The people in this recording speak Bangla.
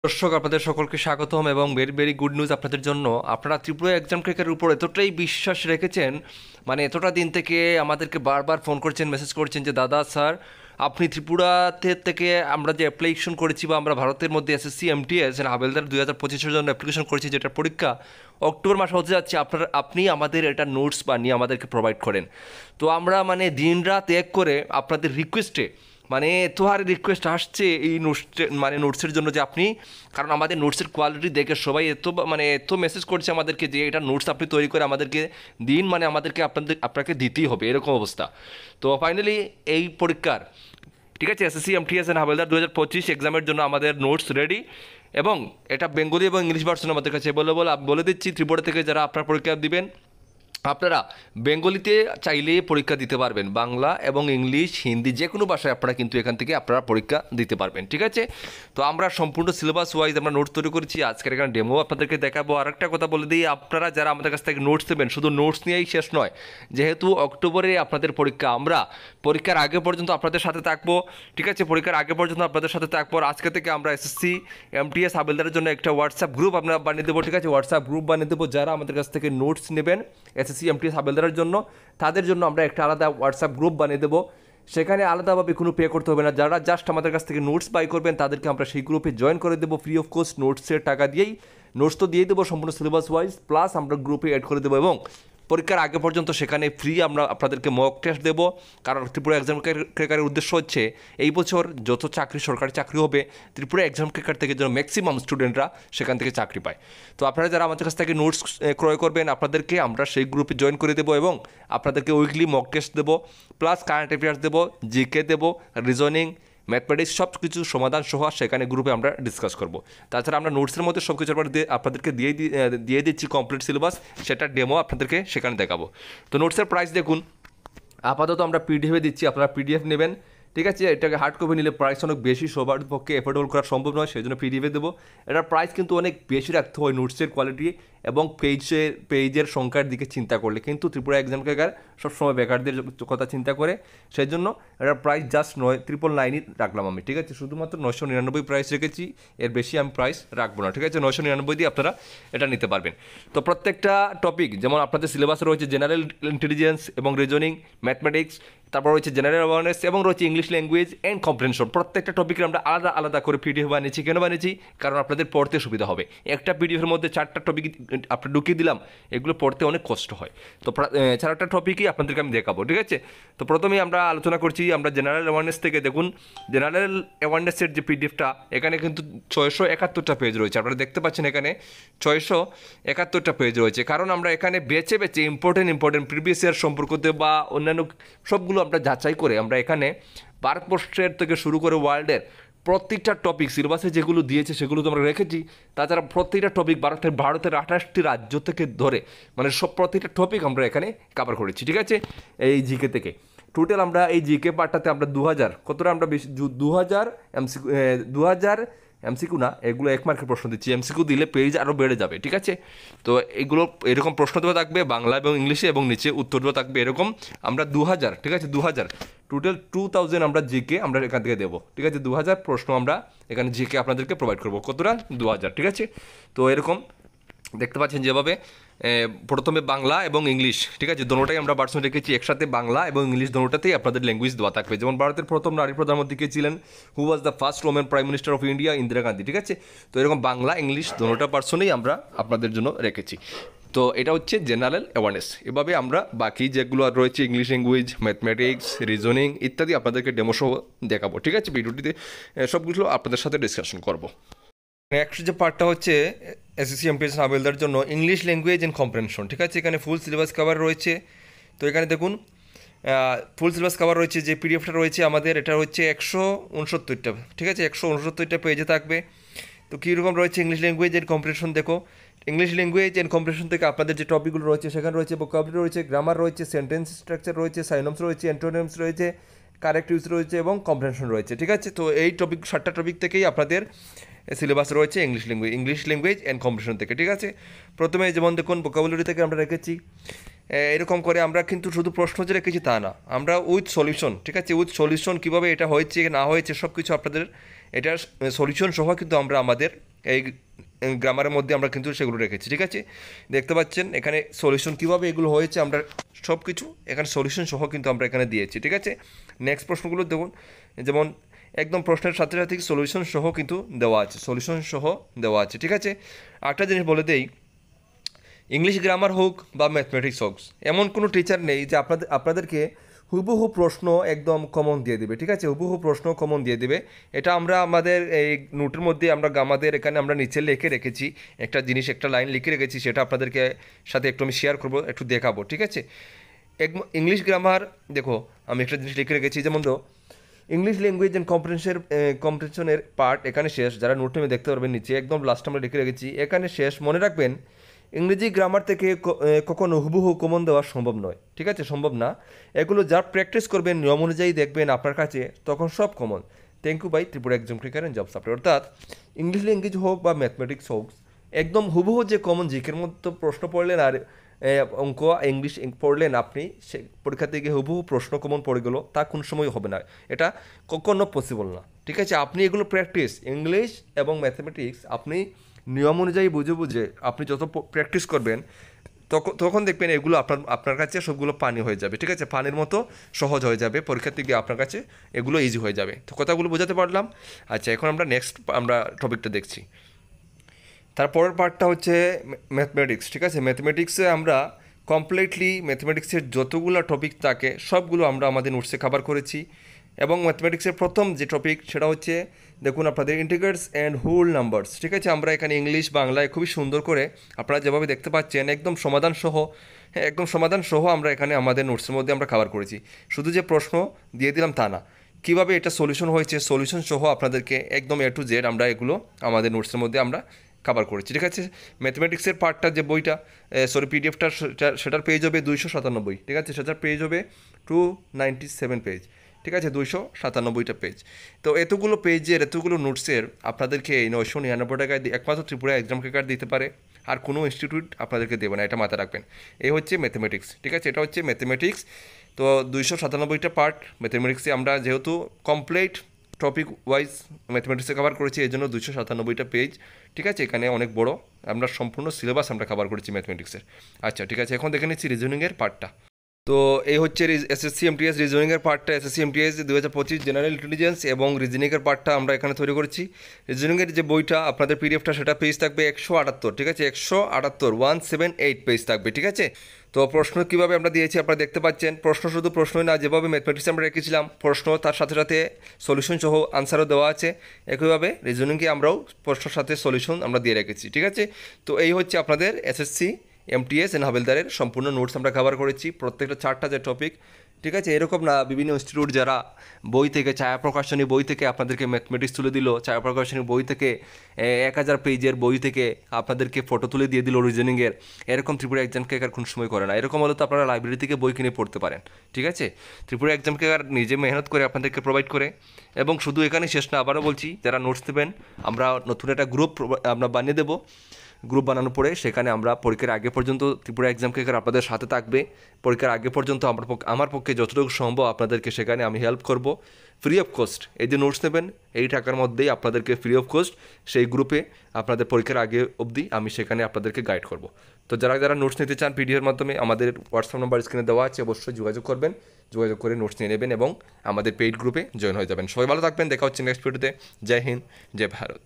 দর্শক আপনাদের সকলকে স্বাগতম এবং ভেরি ভেরি গুড নিউজ আপনাদের জন্য। আপনারা ত্রিপুরা এক্সাম ক্র্যাকারের উপর এতটাই বিশ্বাস রেখেছেন, মানে এতটা দিন থেকে আমাদেরকে বারবার ফোন করছেন, মেসেজ করছেন যে দাদা স্যার আপনি ত্রিপুরাতে থেকে আমরা যে অ্যাপ্লিকেশন করেছি বা আমরা ভারতের মধ্যে এসএসসি এমটিএস হাবেলদার 2025-এর জন্য অ্যাপ্লিকেশন করেছি, যেটা পরীক্ষা অক্টোবর মাসে হতে যাচ্ছে, আপনি আমাদের এটা নোটস বানিয়ে আমাদেরকে প্রোভাইড করেন। তো আমরা মানে দিনরাত এক করে আপনাদের রিকোয়েস্টে মানে এত হারে রিকোয়েস্ট আসছে এই নোটসের জন্য যে আপনি, কারণ আমাদের নোটসের কোয়ালিটি দেখে সবাই এত মেসেজ করছে আমাদেরকে যে এটা নোটস আপনি তৈরি করে আমাদেরকে দিন, মানে আমাদেরকে আপনাকে দিতেই হবে এরকম অবস্থা। তো ফাইনালি এই পরীক্ষার, ঠিক আছে, এসএসসি এমটিএস হাবেলদার 2025 এক্সামের জন্য আমাদের নোটস রেডি এবং এটা বেঙ্গলি এবং ইংলিশ ভার্সন আমাদের কাছে বলে দিচ্ছি। ত্রিপুরা থেকে যারা আপনার পরীক্ষা দিবেন, আপনারা বেঙ্গলিতে চাইলে পরীক্ষা দিতে পারবেন, বাংলা এবং ইংলিশ হিন্দি যে কোনো ভাষায় আপনারা কিন্তু এখান থেকে আপনারা পরীক্ষা দিতে পারবেন, ঠিক আছে। তো আমরা সম্পূর্ণ সিলেবাস ওয়াইজ আমরা নোটস তৈরি করেছি, আজকের এখানে ডেমো আপনাদেরকে দেখাবো। আর একটা কথা বলে দিই, আপনারা যারা আমাদের কাছ থেকে নোটস দেবেন, শুধু নোটস নিয়েই শেষ নয়, যেহেতু অক্টোবরে আপনাদের পরীক্ষা, আমরা পরীক্ষার আগে পর্যন্ত আপনাদের সাথে থাকবো, ঠিক আছে, পরীক্ষার আগে পর্যন্ত আপনাদের সাথে থাকবো। আর আজকে থেকে আমরা এসএসসি এমটিএস হাবেলদারের জন্য একটা হোয়াটসঅ্যাপ গ্রুপ আমরা বানিয়ে দেবো, ঠিক আছে, হোয়াটসঅ্যাপ গ্রুপ বানিয়ে দেবো। যারা আমাদের কাছ থেকে নোটস নেবেন এসএসসি এমটিএস হাবেলদারের জন্য, তাদের জন্য আমরা একটা আলাদা হোয়াটসঅ্যাপ গ্রুপ বানিয়ে দেবো। সেখানে আলাদাভাবে কোনো পে করতে হবে না, যারা জাস্ট আমাদের কাছ থেকে নোটস বাই করবেন তাদেরকে আমরা সেই গ্রুপে জয়েন করে দেবো ফ্রি অফ কোস্ট। নোটসের টাকা দিয়েই নোটস তো দিয়ে দেবো সম্পূর্ণ সিলেবাস ওয়াইজ, প্লাস আমরা গ্রুপে অ্যাড করে দেবো এবং পরীক্ষার আগে পর্যন্ত সেখানে ফ্রি আমরা আপনাদেরকে মক টেস্ট দেবো। কারণ ত্রিপুরা এক্সাম ক্র্যাকারের উদ্দেশ্য হচ্ছে এই বছর যত সরকারি চাকরি হবে, ত্রিপুরা এক্সাম ক্র্যাকার থেকে যেন ম্যাক্সিমাম স্টুডেন্টরা সেখান থেকে চাকরি পায়। তো আপনারা যারা আমাদের কাছ থেকে নোটস ক্রয় করবেন, আপনাদেরকে আমরা সেই গ্রুপে জয়েন করে দেবো এবং আপনাদেরকে উইকলি মক টেস্ট দেবো, প্লাস কারেন্ট অ্যাফেয়ার্স দেবো, জিকে দেবো, রিজনিং, ম্যাথমেটিক্স সব কিছু সমাধান সহ সেখানে গ্রুপে আমরা ডিসকাস করব। তাছাড়া আমরা নোটসের মধ্যে সব কিছু আপনাদেরকে দিয়ে দিচ্ছি কমপ্লিট সিলেবাস, সেটা ডেমো আপনাদেরকে সেখানে দেখাবো। তো নোটসের প্রাইস দেখুন, আপাতত আমরা পিডিএফে দিচ্ছি, আপনারা পিডিএফ নেবেন, ঠিক আছে। এটাকে হার্ড কপি নিলে প্রাইস অনেক বেশি, সবার পক্ষে এফোর্ডেবল করা সম্ভব নয়, সেই জন্য পিডিএফে দেবো। এটার প্রাইস কিন্তু অনেক বেশি রাখতে হয় নোটসের কোয়ালিটি এবং পেজের সংখ্যার দিকে চিন্তা করলে, কিন্তু ত্রিপুরা এক্সাম ক্র্যাকার সবসময় বেকারদের কথা চিন্তা করে, সেই জন্য এটার প্রাইস জাস্ট 9,999 রাখলাম আমি, ঠিক আছে, শুধুমাত্র 999 প্রাইস রেখেছি, এর বেশি আমি প্রাইস রাখবো না, ঠিক আছে। 999 দিয়ে আপনারা এটা নিতে পারবেন। তো প্রত্যেকটা টপিক, যেমন আপনাদের সিলেবাসে রয়েছে জেনারেল ইন্টেলিজেন্স এবং রিজনিং, ম্যাথমেটিক্স, তারপর রয়েছে জেনারেল অ্যাওয়ারনেস এবং রয়েছে ইংলিশ ল্যাঙ্গুয়েজ অ্যান্ড কম্প্রিহেনশন। প্রত্যেকটা টপিকের আমরা আলাদা আলাদা করে পিডিএফ বানিয়েছি। কেন বানিয়েছি? কারণ আপনাদের পড়তে সুবিধা হবে। একটা পিডিএফের মধ্যে 4টা টপিক আপনি ঢুকিয়ে দিলাম, এগুলো পড়তে অনেক কষ্ট হয়। তো 4টা টপিকই আপনাদেরকে আমি দেখাবো, ঠিক আছে। তো প্রথমেই আমরা আলোচনা করছি আমরা জেনারেল অ্যাওয়ারনেস থেকে। দেখুন, জেনারেল অ্যাওয়ারনেসের যে পিডিএফটা, এখানে কিন্তু 671টা পেজ রয়েছে, আপনারা দেখতে পাচ্ছেন এখানে 671টা পেজ রয়েছে। কারণ আমরা এখানে বেছে বেছে ইম্পর্টেন্ট প্রিভিয়াস ইয়ার সম্পর্কতে বা অন্যান্য সবগুলো আমরা যাচাই করে আমরা এখানে ভারতবর্ষের থেকে শুরু করে ওয়ার্ল্ডের প্রত্যেকটা টপিক সিলেবাসে যেগুলো দিয়েছে সেগুলো তো আমরা রেখেছি। তাছাড়া প্রত্যেকটা টপিক ভারতের 28টি রাজ্য থেকে ধরে মানে প্রত্যেকটা টপিক আমরা এখানে কভার করেছি, ঠিক আছে। এই জিকে থেকে টোটাল আমরা এই জিকে পার্টটাতে আমরা 2000 কতটা আমরা বেশি 2000 এমসিকিউ 2000 এমসিকিউ না, এগুলো 1 মার্কের প্রশ্ন দিচ্ছি। এমসিকিউ দিলে পেজ আরও বেড়ে যাবে, ঠিক আছে। তো এগুলো এরকম প্রশ্ন দেওয়া থাকবে বাংলা এবং ইংলিশে, এবং নিচে উত্তর দেওয়া থাকবে এরকম। আমরা 2000, ঠিক আছে, 2000 টোটাল 2000 আমরা জিকে আমরা এখান থেকে দেবো, ঠিক আছে। 2000 প্রশ্ন আমরা এখানে জিকে আপনাদেরকে প্রোভাইড করবো। কতটা? 2000, ঠিক আছে। তো এরকম দেখতে পাচ্ছেন যেভাবে প্রথমে বাংলা এবং ইংলিশ, ঠিক আছে, দোনোটাই আমরা ভার্সন রেখেছি একসাথে। বাংলা এবং ইংলিশ দোনোটাতেই আপনাদের ল্যাঙ্গুয়েজ দেওয়া থাকবে। যেমন ভারতের প্রথম নারী প্রধানমন্ত্রী কে ছিলেন? Who was the first women prime minister of India? Indira Gandhi, ঠিক আছে। তো এরকম বাংলা ইংলিশ দোনোটা ভার্সনেই আমরা আপনাদের জন্য রেখেছি। তো এটা হচ্ছে জেনারেল অ্যাওয়ারনেস। এভাবে আমরা বাকি যেগুলো রয়েছে ইংলিশ ল্যাঙ্গুয়েজ, ম্যাথমেটিক্স, রিজনিং ইত্যাদি আপনাদেরকে ডেমোসহ দেখাবো, ঠিক আছে। ভিডিওটিতে সবগুলো আপনাদের সাথে ডিসকাশন করবো। নেক্সট যে পার্টটা হচ্ছে এসএসসি এমটিএস হাবেলদার জন্য ইংলিশ ল্যাঙ্গুয়েজ অ্যান্ড কম্প্রিহেনশন, ঠিক আছে। এখানে ফুল সিলেবাস কভার রয়েছে। তো এখানে দেখুন ফুল সিলেবাস কভার রয়েছে। যে পিডিএফটা রয়েছে আমাদের, এটা হচ্ছে 169টা, ঠিক আছে, 169টা পেজে থাকবে। তো কীরকম রয়েছে ইংলিশ ল্যাঙ্গুয়েজ অ্যান্ড কম্প্রিহেনশন দেখো। ইংলিশ ল্যাঙ্গুয়েজ অ্যান্ড কম্প্রিহেনশন থেকে আপনাদের যে টপিকগুলো রয়েছে সেখানে রয়েছে ভোকাবুলারি রয়েছে, গ্রামার রয়েছে, সেন্টেন্স স্ট্রাকচার রয়েছে, সাইনমস রয়েছে, অ্যান্টোনিমস রয়েছে, কারেক্ট ইউজ রয়েছে এবং কম্প্রিহেনশন রয়েছে, ঠিক আছে। তো এই টপিক 7টা টপিক থেকেই আপনাদের সিলেবাস রয়েছে ইংলিশ ল্যাঙ্গুয়েজ অ্যান্ড কম্পিটিশন থেকে, ঠিক আছে। প্রথমে যেমন দেখুন ভোকাবুলারি থেকে আমরা রেখেছি এরকম করে। আমরা কিন্তু শুধু প্রশ্ন যে রেখেছি তা না, আমরা উইথ সলিউশন, ঠিক আছে, উইথ সলিউশন কীভাবে এটা হয়েছে না হয়েছে সব কিছু আপনাদের এটার সলিউশন সহ কিন্তু আমরা আমাদের এই গ্রামারের মধ্যে আমরা কিন্তু সেগুলো রেখেছি, ঠিক আছে। দেখতে পাচ্ছেন এখানে সলিউশন কীভাবে এগুলো হয়েছে, আমরা সব কিছু এখানে সলিউশন সহ কিন্তু আমরা এখানে দিয়েছি, ঠিক আছে। নেক্সট প্রশ্নগুলো দেখুন, যেমন একদম প্রশ্নের সাথে সাথে সলিউশন সহ কিন্তু দেওয়া আছে, সলিউশন সহ দেওয়া আছে, ঠিক আছে। একটা জিনিস বলে দেই, ইংলিশ গ্রামার হোক বা ম্যাথমেটিক্স হোক, এমন কোনো টিচার নেই যে আপনাদেরকে হুবহু প্রশ্ন একদম কমন দিয়ে দেবে, ঠিক আছে। হুবহু প্রশ্ন কমন দিয়ে দেবে, এটা আমরা আমাদের এই নোটের মধ্যে আমরা আমাদের এখানে আমরা নিচে লিখে রেখেছি একটা জিনিস, একটা লাইন লিখে রেখেছি, সেটা আপনাদেরকে সাথে একটু আমি শেয়ার করবো, একটু দেখাবো, ঠিক আছে। ইংলিশ গ্রামার দেখো, আমি একটা জিনিস লিখে রেখেছি, যেমন তো ইংলিশ ল্যাঙ্গুয়েজ অ্যান্ড কম্প্রিহেনশনের পার্ট এখানে শেষ। যারা নোট আমি দেখতে পারবেন নিচে একদম লাস্ট আমরা লিখে রেখেছি, এখানে শেষ। মনে রাখবেন ইংরেজি গ্রামার থেকে কখনো হুবহু কমন দেওয়া সম্ভব নয়, ঠিক আছে, সম্ভব না। এগুলো যা প্র্যাকটিস করবেন, নিয়ম অনুযায়ী দেখবেন আপনার কাছে, তখন সব common. Thank you by Tripura exam cracker and job supply. অর্থাৎ ইংলিশ ল্যাঙ্গুয়েজ হোক বা ম্যাথমেটিক্স হোক, একদম হুবহু যে কমন জিকের মতো প্রশ্ন পড়লেন আর অঙ্ক ইংলিশ পড়লেন আপনি, সে পরীক্ষা থেকে হুবহু প্রশ্ন কমন পড়ে গেলো, তা কোন সময় হবে না, এটা কখনো পসিবল না, ঠিক আছে। আপনি এগুলো প্র্যাকটিস, ইংলিশ এবং ম্যাথমেটিক্স আপনি নিয়ম অনুযায়ী বুঝে বুঝে আপনি যত প্র্যাকটিস করবেন, তখন দেখবেন এগুলো আপনার কাছে সবগুলো পানি হয়ে যাবে, ঠিক আছে, পানির মতো সহজ হয়ে যাবে, পরীক্ষা থেকে আপনার কাছে এগুলো ইজি হয়ে যাবে। তো কথাগুলো বোঝাতে পারলাম। আচ্ছা, এখন আমরা নেক্সট টপিকটা দেখছি। তারপরের পার্টটা হচ্ছে ম্যাথমেটিক্স, ঠিক আছে। ম্যাথমেটিক্সে আমরা কমপ্লিটলি ম্যাথমেটিক্সের যতগুলো টপিক থাকে সবগুলো আমরা আমাদের নোটসে কভার করেছি। এবং ম্যাথমেটিক্সের প্রথম যে টপিক সেটা হচ্ছে, দেখুন আপনাদের ইন্টিগ্রেটস অ্যান্ড হোল নাম্বারস, ঠিক আছে। আমরা এখানে ইংলিশ বাংলায় খুবই সুন্দর করে আপনারা যেভাবে দেখতে পাচ্ছেন একদম সমাধান সহ, হ্যাঁ একদম সমাধান সহ আমরা এখানে আমাদের নোটসের মধ্যে আমরা কভার করেছি। শুধু যে প্রশ্ন দিয়ে দিলাম তা না, কীভাবে এটা সলিউশন হয়েছে সলিউশন সহ আপনাদেরকে একদম A to Z আমরা এগুলো আমাদের নোটসের মধ্যে আমরা কভার করেছি, ঠিক আছে। ম্যাথমেটিক্সের পার্টটা যে বইটা পিডিএফটা সেটার পেজ হবে 297, ঠিক আছে, সেটার পেজ হবে 297 পেজ, ঠিক আছে, 297টা পেজ। তো এতগুলো পেজের এতগুলো নোটসের আপনাদেরকে এই 999 টাকায় একমাত্র ত্রিপুরা এক্সাম ক্র্যাকার দিতে পারে, আর কোনো ইনস্টিটিউট আপনাদেরকে দেবে না, এটা মাথায় রাখবেন। এই হচ্ছে ম্যাথমেটিক্স, ঠিক আছে, এটা হচ্ছে ম্যাথমেটিক্স। তো 297টা পার্ট ম্যাথমেটিক্সে আমরা যেহেতু কমপ্লিট টপিক ওয়াইজ ম্যাথমেটিক্সে কভার করেছি, এই জন্য 297টা পেজ, ঠিক আছে। এখানে অনেক বড়, আমরা সম্পূর্ণ সিলেবাস আমরা কভার করেছি ম্যাথমেটিক্সের। আচ্ছা, ঠিক আছে, এখন দেখে নিচ্ছি রিজনিংয়ের পার্টটা। তো এই হচ্ছে এসএসসি এমটিএস রিজনিংয়ের পার্টটা, এসএসসি এমটিএস 2025 জেনারেল ইন্টেলিজেন্স এবং রিজনিংয়ের পার্টটা আমরা এখানে তৈরি করেছি। রিজনিংয়ের যে বইটা আপনাদের পিডিএফটা সেটা পেজ থাকবে 178, ঠিক আছে, 178 পেজ থাকবে, ঠিক আছে। তো প্রশ্ন কীভাবে আমরা দিয়েছি আপনারা দেখতে পাচ্ছেন, প্রশ্ন শুধু প্রশ্নই না, যেভাবে ম্যাথমেটিক্স আমরা রেখেছিলাম প্রশ্ন, তার সাথে সাথে সলিউশন সহ আনসারও দেওয়া আছে, একইভাবে রিজনিংকে আমরাও প্রশ্নের সাথে সলিউশন আমরা দিয়ে রেখেছি, ঠিক আছে। তো এই হচ্ছে আপনাদের এসএসসি এমটিএস এন্ড হাবিলদারের সম্পূর্ণ নোটস আমরা কভার করেছি, প্রত্যেকটা 4টা যে টপিক, ঠিক আছে। এরকম না বিভিন্ন ইনস্টিটিউট যারা বই থেকে ছায়া প্রকাশনী বই থেকে আপনাদেরকে ম্যাথমেটিক্স তুলে দিল, ছায়া প্রকাশনী বই থেকে 1000 পেজের বই থেকে আপনাদেরকে ফটো তুলে দিয়ে দিল রিজনিংয়ের, এরকম ত্রিপুরা এক্সাম ক্র্যাকার কোন সময় করে না। এরকম হলে তো আপনারা লাইব্রেরি থেকে বই কিনে পড়তে পারেন, ঠিক আছে। ত্রিপুরা এক্সাম ক্র্যাকার নিজে মেহনত করে আপনাদেরকে প্রোভাইড করে। এবং শুধু এখানে শেষ না, আবারও বলছি, যারা নোটস দেবেন আমরা নতুন একটা গ্রুপ আমরা বানিয়ে দেবো। গ্রুপ বানানোর পরে সেখানে আমরা পরীক্ষার আগে পর্যন্ত ত্রিপুরা এক্সাম ক্র্যাকার আপনাদের সাথে থাকবে। পরীক্ষার আগে পর্যন্ত আমার পক্ষে যতটুকু সম্ভব আপনাদেরকে সেখানে আমি হেল্প করব ফ্রি অফ কস্ট। এই যে নোটস নেবেন এই টাকার মধ্যেই আপনাদেরকে ফ্রি অফ কস্ট সেই গ্রুপে আপনাদের পরীক্ষার আগে অবধি আমি সেখানে আপনাদেরকে গাইড করব। তো যারা যারা নোটস নিতে চান পিডিএফের মাধ্যমে আমাদের হোয়াটসঅ্যাপ নাম্বার স্ক্রিনে দেওয়া আছে, অবশ্যই যোগাযোগ করবেন, যোগাযোগ করে নোটস নিয়ে নেবেন এবং আমাদের পেইড গ্রুপে জয়েন হয়ে যাবেন। সবাই ভালো থাকবেন, দেখা হচ্ছে নেক্সট ভিডিওতে। জয় হিন্দ, জয় ভারত।